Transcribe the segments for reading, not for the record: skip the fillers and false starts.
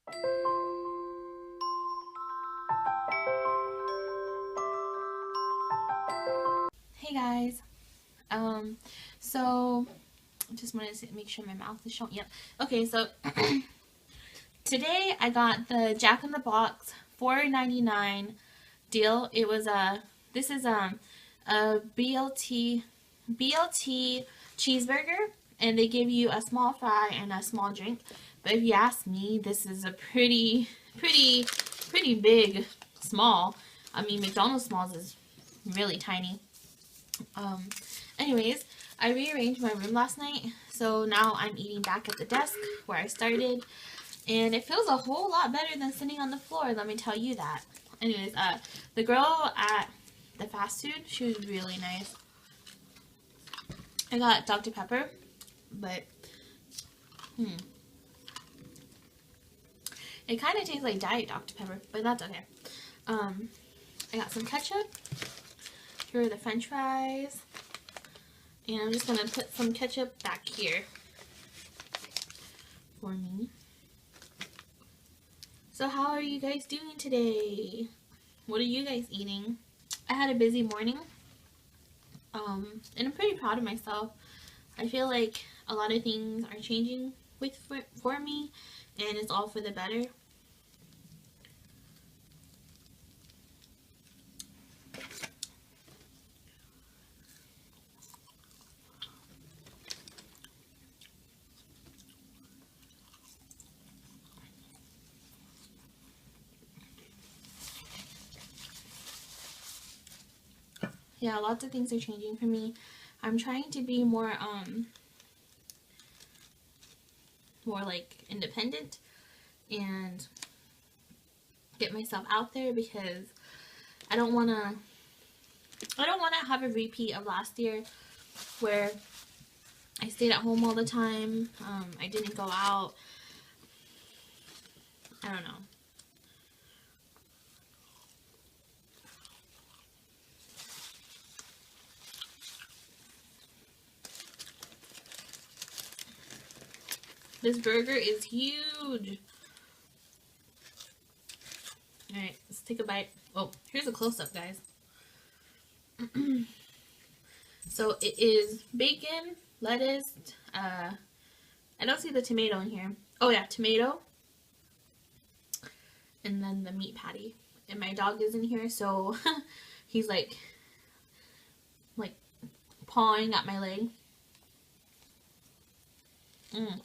Hey guys, so I just wanted to make sure my mouth is showing. Yep. Okay, so today I got the Jack in the Box $4.99 deal. It was this is a BLT cheeseburger, and they give you a small fry and a small drink. But if you ask me, this is a pretty big small. I mean, McDonald's smalls is really tiny. Anyways, I rearranged my room last night, so now I'm eating back at the desk where I started, and it feels a whole lot better than sitting on the floor, let me tell you that. Anyways, the girl at the fast food, she was really nice. I got Dr. Pepper, but, it kind of tastes like Diet Dr. Pepper, but that's okay. I got some ketchup. Here are the french fries. And I'm just going to put some ketchup back here for me. So how are you guys doing today? What are you guys eating? I had a busy morning. And I'm pretty proud of myself. I feel like a lot of things are changing for me, and it's all for the better. Yeah, lots of things are changing for me. I'm trying to be more like independent and get myself out there, because I don't want to have a repeat of last year where I stayed at home all the time. I didn't go out. I don't know. This burger is huge. Alright, let's take a bite. Oh, here's a close-up, guys. So it is bacon, lettuce, I don't see the tomato in here. Oh yeah, tomato. And then the meat patty. And my dog is in here, so he's like pawing at my leg. Mmm.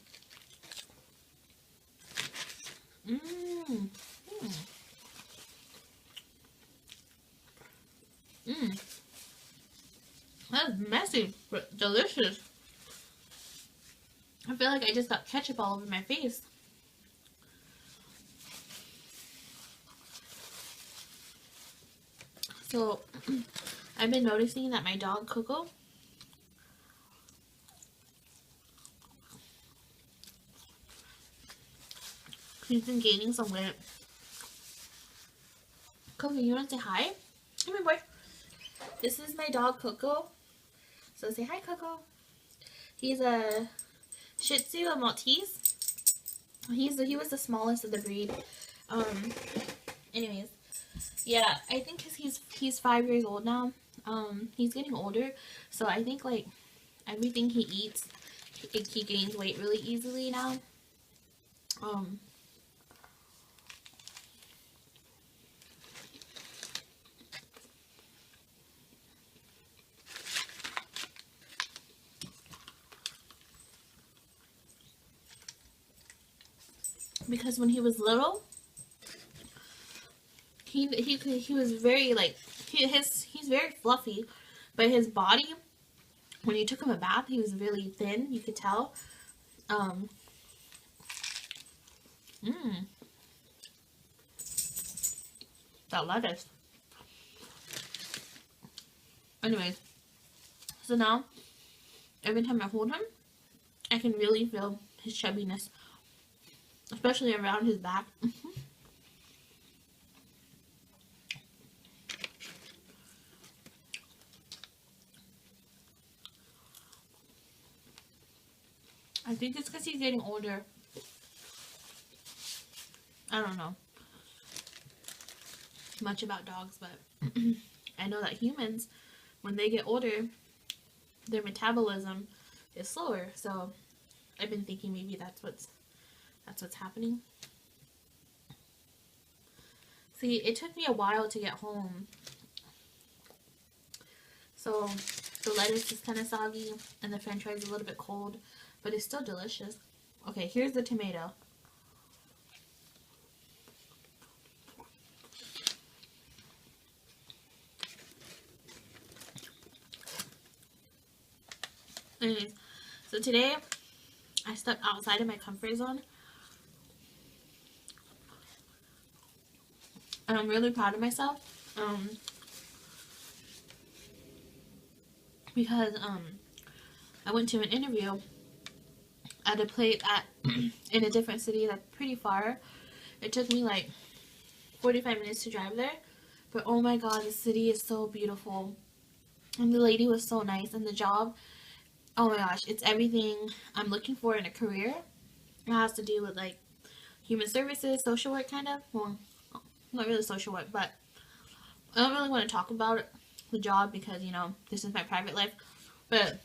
Mmm. Mmm. That's messy, but delicious. I feel like I just got ketchup all over my face. So, I've been noticing that my dog, Coco, he's been gaining some weight. Coco, you want to say hi? Come here, boy. This is my dog, Coco. So say hi, Coco. He's a Shih Tzu, a Maltese. He was the smallest of the breed. Anyways, yeah, I think because he's 5 years old now. He's getting older, so I think like everything he eats, he gains weight really easily now. Because when he was little, he was very like he's very fluffy, but his body, when you took him a bath, he was really thin. You could tell. That lettuce. Anyways, so now every time I hold him, I can really feel his chubbiness, especially around his back. I think it's because he's getting older. I don't know much about dogs, but I know that humans, when they get older, their metabolism is slower. So I've been thinking maybe that's what's happening. See, it took me a while to get home, so the lettuce is kind of soggy and the french fries is a little bit cold, but it's still delicious. Okay, here's the tomato. Anyways, so today I stepped outside of my comfort zone. And I'm really proud of myself. Because I went to an interview at a place in a different city that's pretty far. It took me like 45 minutes to drive there. But oh my god, the city is so beautiful. And the lady was so nice. And the job, oh my gosh, it's everything I'm looking for in a career. It has to do with like human services, social work kind of. Well, not really social work, but I don't really want to talk about the job because, you know, this is my private life. But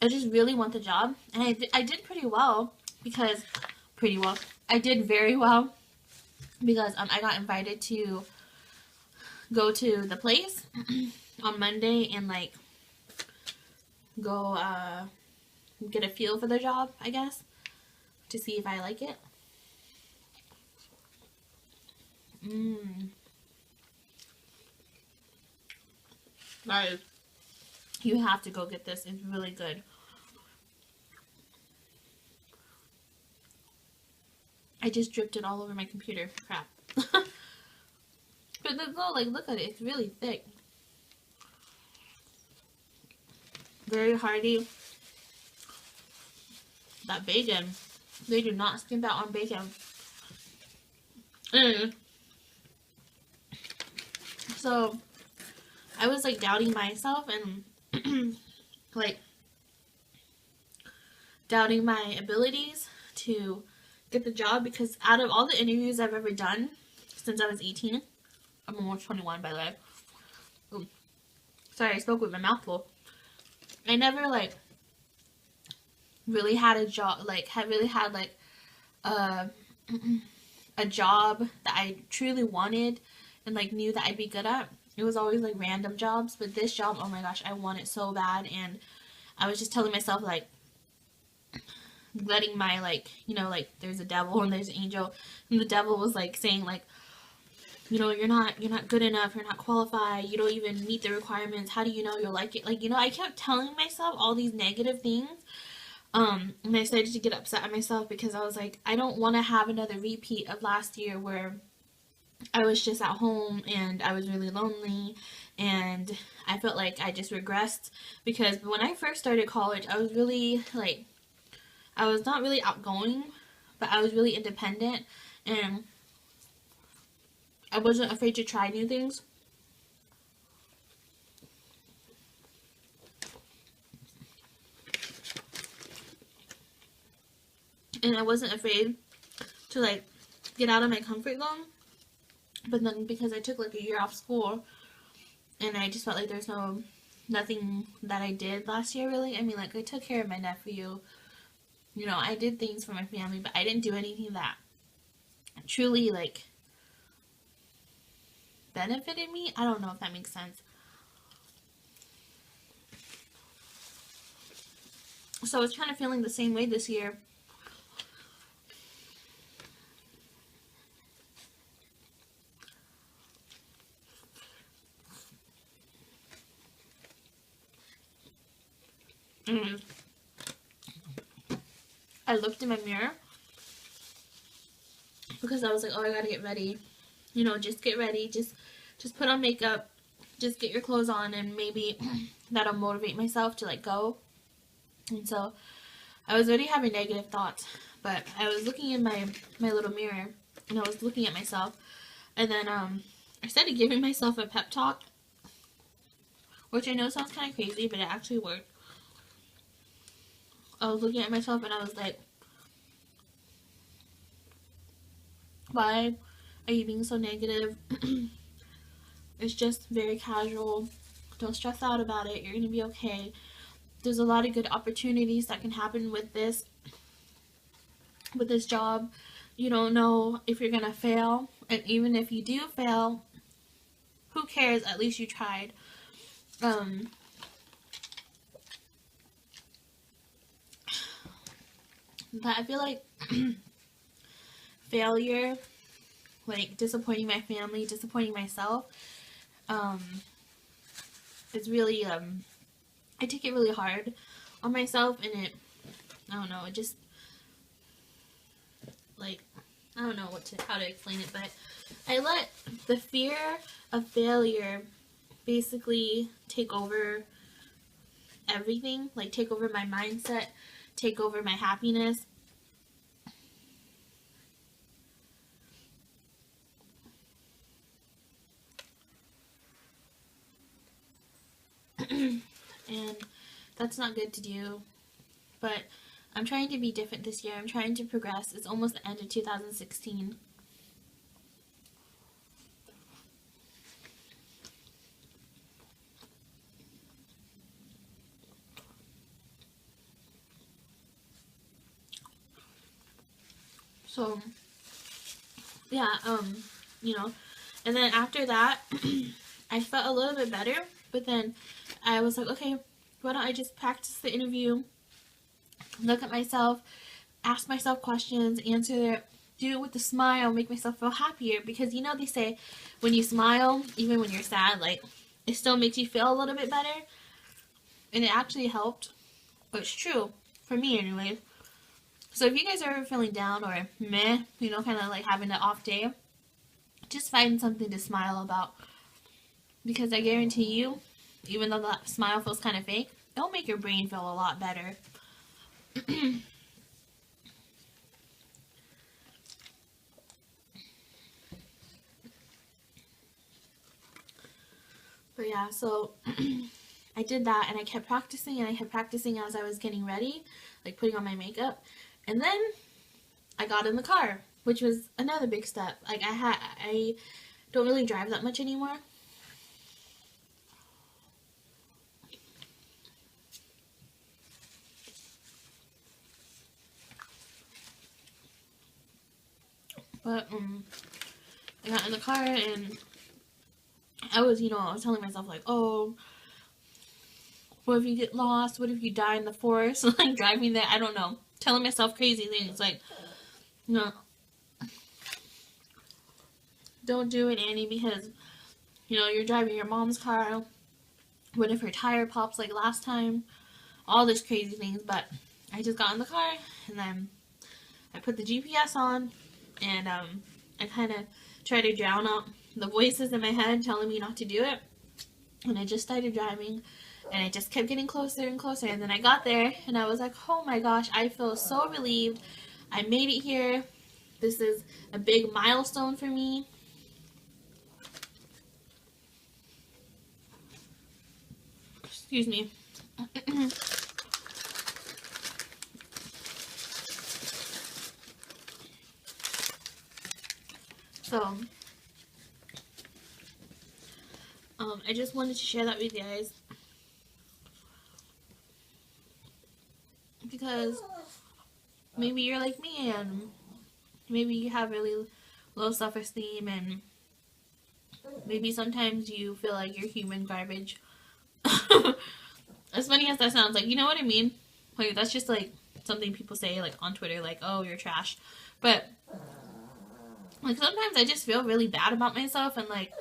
I just really want the job. And I did pretty well because, I did very well because I got invited to go to the place on Monday and like go get a feel for the job, I guess, to see if I like it. Guys, you have to go get this. It's really good. I just dripped it all over my computer. Crap. But look at it. It's really thick. Very hearty. That bacon. They do not skimp out on bacon. So, I was like doubting myself and like doubting my abilities to get the job because out of all the interviews I've ever done since I was 18, I'm almost 21 by the way. Ooh. Sorry, I spoke with my mouth full. I never like really had a job, like had a job that I truly wanted and like knew that I'd be good at. It was always like random jobs, but this job, oh my gosh, I want it so bad. And I was just telling myself like, letting my like, you know, like there's a devil and there's an angel, and the devil was like saying like, you know, you're not good enough, you're not qualified, you don't even meet the requirements, how do you know you'll like it? Like, you know, I kept telling myself all these negative things. And I started to get upset at myself because I was like, I don't want to have another repeat of last year where I was just at home and I was really lonely and I felt like I just regressed. Because when I first started college, I was really like, I was not really outgoing, but I was really independent and I wasn't afraid to try new things. And I wasn't afraid to like get out of my comfort zone. But then because I took like a year off school and I just felt like there's nothing that I did last year really. I mean, like I took care of my nephew. You know, I did things for my family, but I didn't do anything that truly like benefited me. I don't know if that makes sense. So I was kind of feeling the same way this year. I looked in my mirror because I was like, oh, I gotta get ready. You know, just get ready. Just put on makeup. Just get your clothes on and maybe that'll motivate myself to like go. And so I was already having negative thoughts, but I was looking in my little mirror and I was looking at myself. And then I started giving myself a pep talk, which I know sounds kind of crazy, but it actually worked. I was looking at myself and I was like, Why are you being so negative? It's just very casual. Don't stress out about it. You're gonna be okay. There's a lot of good opportunities that can happen with this job. You don't know if you're gonna fail, and even if you do fail, who cares? At least you tried. But I feel like failure, like disappointing my family, disappointing myself, it's really, I take it really hard on myself, and I don't know, it just, like, I don't know how to explain it, but I let the fear of failure basically take over everything, like take over my mindset, take over my happiness. And that's not good to do, but I'm trying to be different this year. I'm trying to progress. It's almost the end of 2016. So, yeah, you know, and then after that, I felt a little bit better, but then I was like, okay, why don't I just practice the interview, look at myself, ask myself questions, answer it, do it with a smile, make myself feel happier, because, you know, they say when you smile, even when you're sad, like, it still makes you feel a little bit better, and it actually helped. But it's true, for me anyways. So if you guys are ever feeling down or meh, you know, kind of like having an off day, just find something to smile about. Because I guarantee you, even though that smile feels kind of fake, it'll make your brain feel a lot better. But yeah, so I did that, and I kept practicing, and I kept practicing as I was getting ready, like putting on my makeup. And then I got in the car, which was another big step. Like, I don't really drive that much anymore. But I got in the car, and I was telling myself, like, oh, what if you get lost? What if you die in the forest? Like, driving there, I don't know. Telling myself crazy things, like, no, don't do it, Annie, because, you're driving your mom's car. What if her tire pops like last time? All these crazy things, but I just got in the car, and then I put the GPS on, and I kind of tried to drown out the voices in my head telling me not to do it. And I just started driving, and I just kept getting closer and closer, and then I got there, and I was like, oh my gosh, I feel so relieved. I made it here. This is a big milestone for me. Excuse me. So, I just wanted to share that with you guys, because maybe you're like me, and maybe you have really low self-esteem, and maybe sometimes you feel like you're human garbage. As funny as that sounds, like, you know what I mean? Like, that's just like something people say, like, on Twitter, like, oh, you're trash. But like, sometimes I just feel really bad about myself, and like,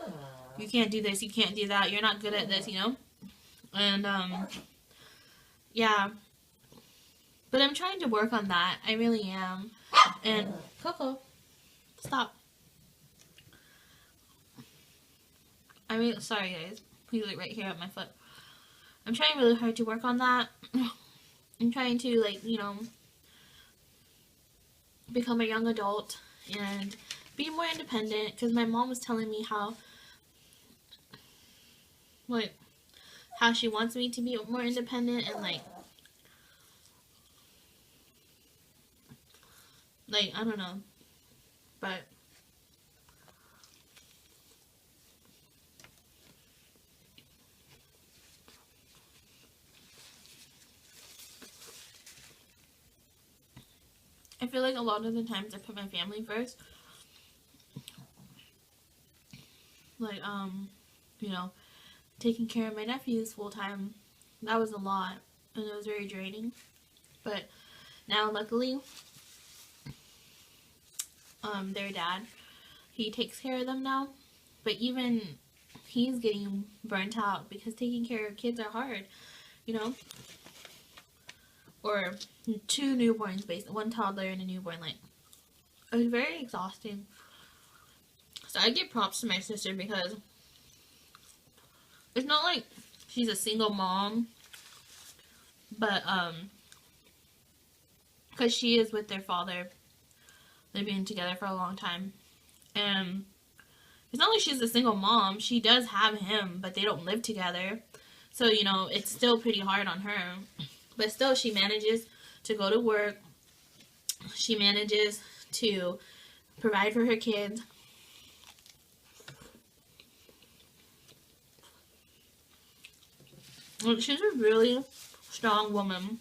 you can't do this, you can't do that, you're not good at this, and yeah, but I'm trying to work on that. I really am. And Coco, stop. I mean, sorry guys, he's like right here at my foot. I'm trying really hard to work on that. I'm trying to, like, become a young adult and be more independent, because my mom was telling me how she wants me to be more independent, and like I don't know, but I feel like a lot of the times I put my family first. Like, you know, taking care of my nephews full time, that was a lot, and it was very draining. But now, luckily, their dad, he takes care of them now. But even he's getting burnt out because taking care of kids are hard, you know? Or 2 newborns, basically, 1 toddler and a newborn. Like, it was very exhausting. So I give props to my sister because it's not like she's a single mom, but because she is with their father. They've been together for a long time. And it's not like she's a single mom. She does have him, but they don't live together. So, you know, it's still pretty hard on her. But still, she manages to go to work. She manages to provide for her kids. She's a really strong woman.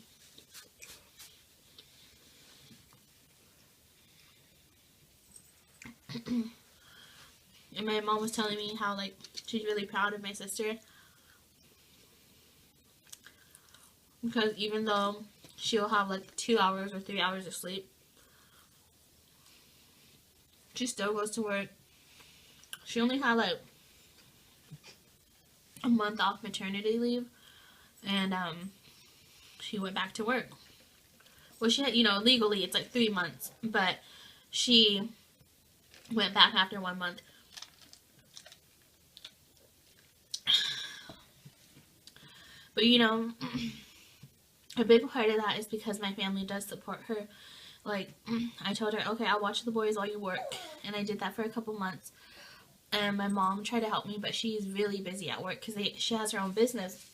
And my mom was telling me how, like, she's really proud of my sister. Because even though she'll have, like, 2 hours or 3 hours of sleep, she still goes to work. She only had, like, a month off maternity leave. And, she went back to work. Well, she had, you know, legally it's, like, 3 months. But she went back after 1 month. But, you know, a big part of that is because my family does support her. Like, I told her, okay, I'll watch the boys while you work. And I did that for a couple months. And my mom tried to help me, but she's really busy at work because she has her own business.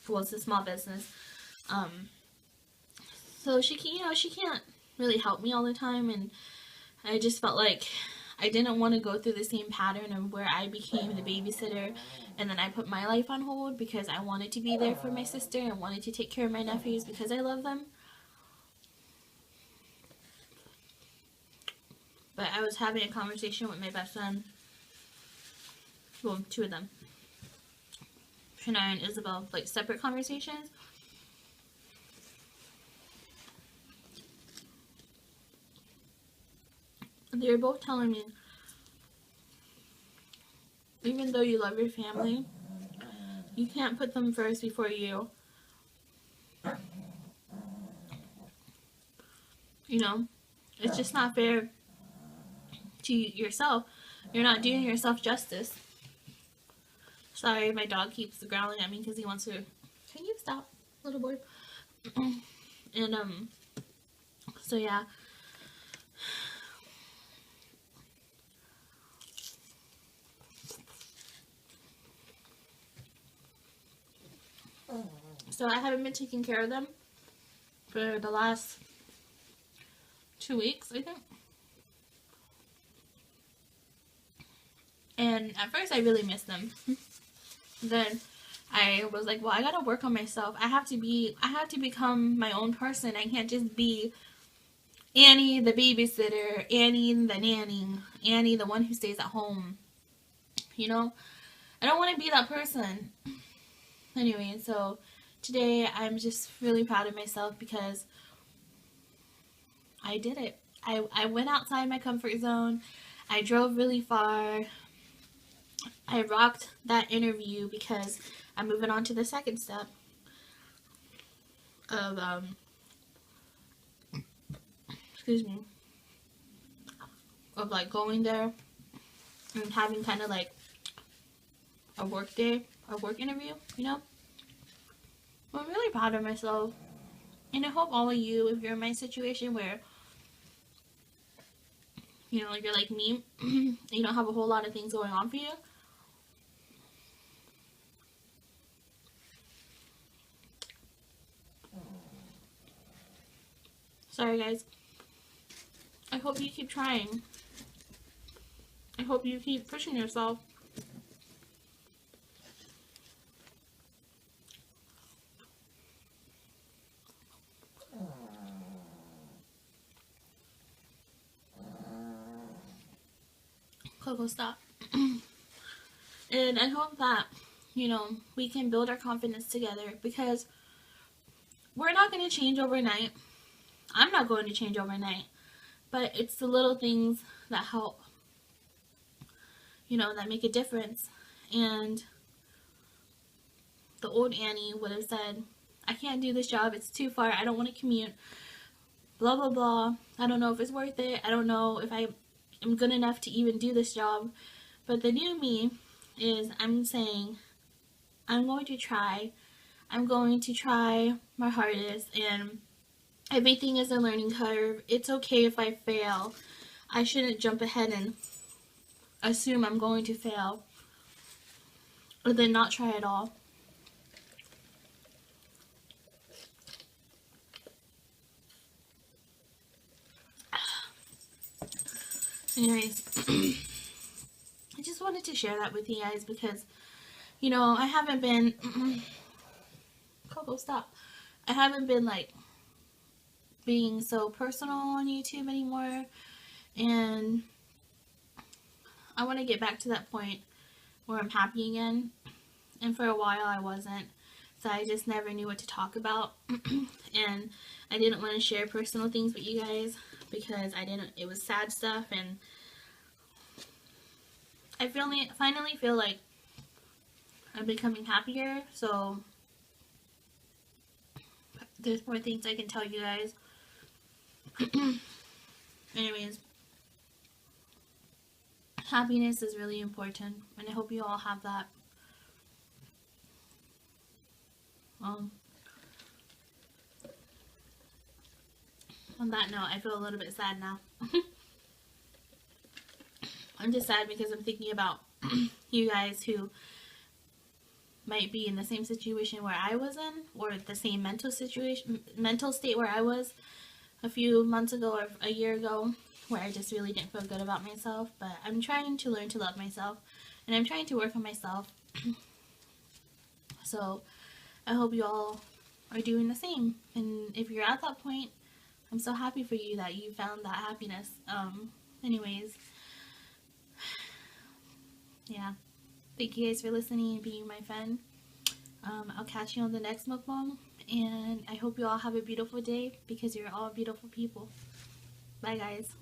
Well, it's a small business. So she can, you know, she can't really help me all the time. And I just felt like I didn't want to go through the same pattern of where I became the babysitter and then I put my life on hold because I wanted to be there for my sister and wanted to take care of my nephews because I love them. But I was having a conversation with my best friend. Well, 2 of them. Shania and Isabel, like, separate conversations. And they were both telling me, even though you love your family, you can't put them first before you. You know, it's just not fair to yourself. You're not doing yourself justice. Sorry, my dog keeps growling at me because he wants to. Can you stop, little boy? And so yeah. So I haven't been taking care of them for the last 2 weeks, I think. And at first I really missed them. Then I was like, well, I gotta work on myself. I have to become my own person. I can't just be Annie the babysitter, Annie the nanny, Annie the one who stays at home. You know? I don't want to be that person. Anyway, so today I'm just really proud of myself because I did it. I went outside my comfort zone. I drove really far. I rocked that interview because I'm moving on to the second step of, excuse me, of like going there and having kind of like a work day, a work interview, you know? I'm really proud of myself. And I hope all of you, if you're in my situation where, you know, you're like me, you don't have a whole lot of things going on for you, sorry guys, I hope you keep trying. I hope you keep pushing yourself. Coco, stop. And I hope that, you know, we can build our confidence together, because we're not going to change overnight. I'm not going to change overnight. But it's the little things that help, you know, that make a difference. And the old Annie would have said, I can't do this job. It's too far. I don't want to commute. Blah, blah, blah. I don't know if it's worth it. I don't know if I am good enough to even do this job. But the new me is, I'm saying, I'm going to try. I'm going to try my hardest, and everything is a learning curve. It's okay if I fail. I shouldn't jump ahead and assume I'm going to fail, or then not try at all. Anyways, I just wanted to share that with you guys, because, you know, I haven't been Coco, stop. I haven't been like being so personal on YouTube anymore, and I want to get back to that point where I'm happy again. And for a while I wasn't, so I just never knew what to talk about. And I didn't want to share personal things with you guys, because it was sad stuff, and I finally feel like I'm becoming happier, so there's more things I can tell you guys. Anyways, happiness is really important, and I hope you all have that. On that note, I feel a little bit sad now. I'm just sad because I'm thinking about you guys who might be in the same situation where I was in, or the same mental state where I was a few months ago or a year ago, where I just really didn't feel good about myself. But I'm trying to learn to love myself, and I'm trying to work on myself. So I hope you all are doing the same, and if you're at that point, I'm so happy for you that you found that happiness. Anyways, yeah, thank you guys for listening and being my friend. I'll catch you on the next mukbang, and I hope you all have a beautiful day, because you're all beautiful people. Bye, guys.